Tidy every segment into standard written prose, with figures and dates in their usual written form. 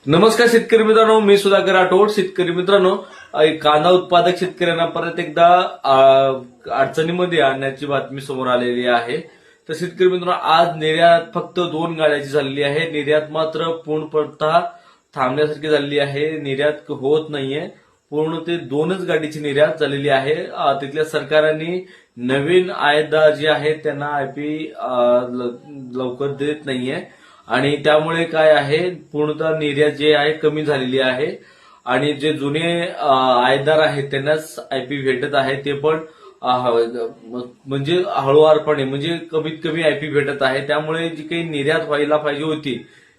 नमस्कार शेतकरी मित्रांनो, मी सुधाकर राठोड. शेतकरी मित्रांनो, कांदा उत्पादक शेतकऱ्यांना परत एकदा अडचणीमध्ये आणण्याची बातमी समोर आलेली आहे. तर शेतकरी मित्रांनो, आज निर्यात फक्त 2 गाड्याची झालेली आहे. निर्यात मात्र पूर्णतः थांबण्यासारखी झालेली आहे. निर्यात होत नाहीये. पूर्ण ते 2च गाडीची निर्यात झालेली आहे. तिथल्या सरकारने नवीन आयातदार जे आहेत त्यांना आयपी लवकर देत नाहीये आणि त्यामुळे काय आहे, पूर्णतः निर्यात जे आहे कमी झालेली आहे आणि जे जुने आयातदार आहेत त्यांनाच आयपी भेटत आहे, ते पण म्हणजे हळूवारपणे, म्हणजे कमीत कमी आयपी भेटत आहे. त्यामुळे जी काही निर्यात व्हायला पाहिजे होती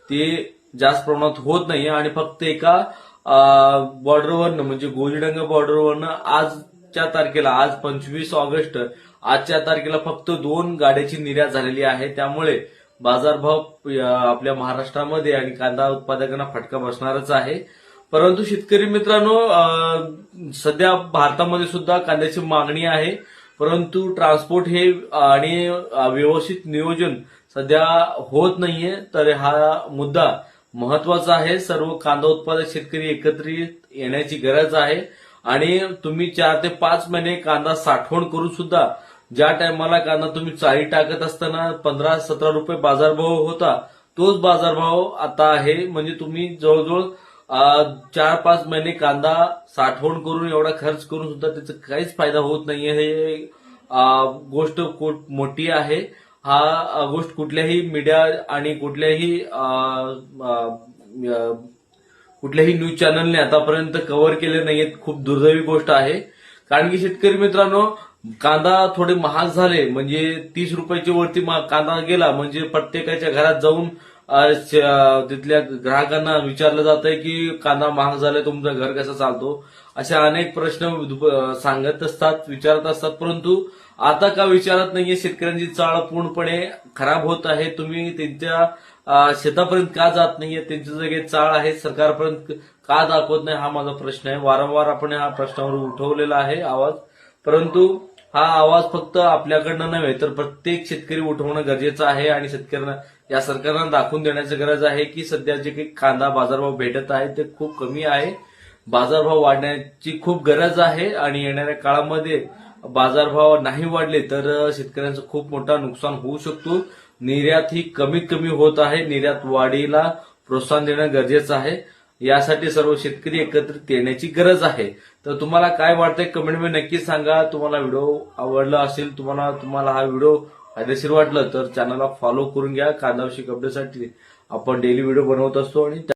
ती जास्त प्रमाणात होत नाही आणि फक्त एका बॉर्डरवरनं, म्हणजे गोलीडंगा बॉर्डरवरनं आजच्या तारखेला, आज 25 ऑगस्ट, आजच्या तारखेला फक्त 2 गाड्याची निर्यात झालेली आहे. त्यामुळे बाजारभाव आपल्या महाराष्ट्रामध्ये आणि कांदा उत्पादकांना फटका बसणारच आहे. परंतु शेतकरी मित्रांनो, सध्या भारतामध्ये सुद्धा कांद्याची मागणी आहे, परंतु ट्रान्सपोर्ट हे आणि व्यवस्थित नियोजन सध्या होत नाहीये. तर हा मुद्दा महत्वाचा आहे. सर्व कांदा उत्पादक शेतकरी एकत्रित येण्याची गरज आहे आणि तुम्ही 4 ते 5 महिने कांदा साठवण करून सुद्धा ज्या टायमाला कांदा तुम्ही चाळी टाकत असताना 15-17 रुपये बाजारभाव होता, तोच बाजारभाव आता आहे. म्हणजे तुम्ही जवळजवळ 4-5 महिने कांदा साठवण करून एवढा खर्च करून सुद्धा त्याचा काहीच फायदा होत नाहीये. हे गोष्ट खूप मोठी आहे. हा गोष्ट कुठल्याही मीडिया आणि कुठल्याही न्यूज चॅनलने आतापर्यंत कव्हर केले नाहीयेत. खूप दुर्दैवी गोष्ट आहे. कारण की शेतकरी मित्रांनो, कांदा थोडे महाग झाले म्हणजे 30 रुपयाच्या वरती कांदा गेला म्हणजे प्रत्येकाच्या घरात जाऊन तिथल्या ग्राहकांना विचारलं जातंय की कांदा महाग झालाय, तुमचा घर कसा चालतो, असे अनेक प्रश्न सांगत असतात, विचारत असतात. परंतु आता का विचारत नाहीये? शेतकऱ्यांची चाळ पूर्णपणे खराब होत आहे. तुम्ही त्यांच्या शेतापर्यंत का जात नाहीये? त्यांच्या जागेत चाळ आहे, सरकारपर्यंत का दाखवत नाही? हा माझा प्रश्न आहे. वारंवार आपण हा प्रश्नावर उठवलेला आहे आवाज, परंतु हा आवाज फक्त आपल्याकडनं नव्हे तर प्रत्येक शेतकरी उठवणं गरजेचं आहे आणि शेतकऱ्यांना, या सरकारला दाखवून देण्याची गरज आहे की सध्या जे काही कांदा बाजारभाव भेटत आहे ते खूप कमी आहे. बाजारभाव वाढण्याची खूप गरज आहे आणि येणाऱ्या काळामध्ये बाजारभाव नाही वाढले तर शेतकऱ्यांचं खूप मोठा नुकसान होऊ शकतो. निर्यात ही कमीत कमी होत आहे. निर्यात वाढीला प्रोत्साहन देणं गरजेचं आहे. यासाठी सर्व शेतकरी एकत्रित येण्याची गरज आहे. तर तुम्हाला काय वाटतंय कमेंटमध्ये नक्की सांगा. तुम्हाला व्हिडिओ आवडला असेल, तुम्हाला हा व्हिडिओ फायदेशीर वाटलं तर चॅनलला फॉलो करून घ्या. कांदा विषयक अपडेटसाठी आपण डेली व्हिडिओ बनवत असतो आणि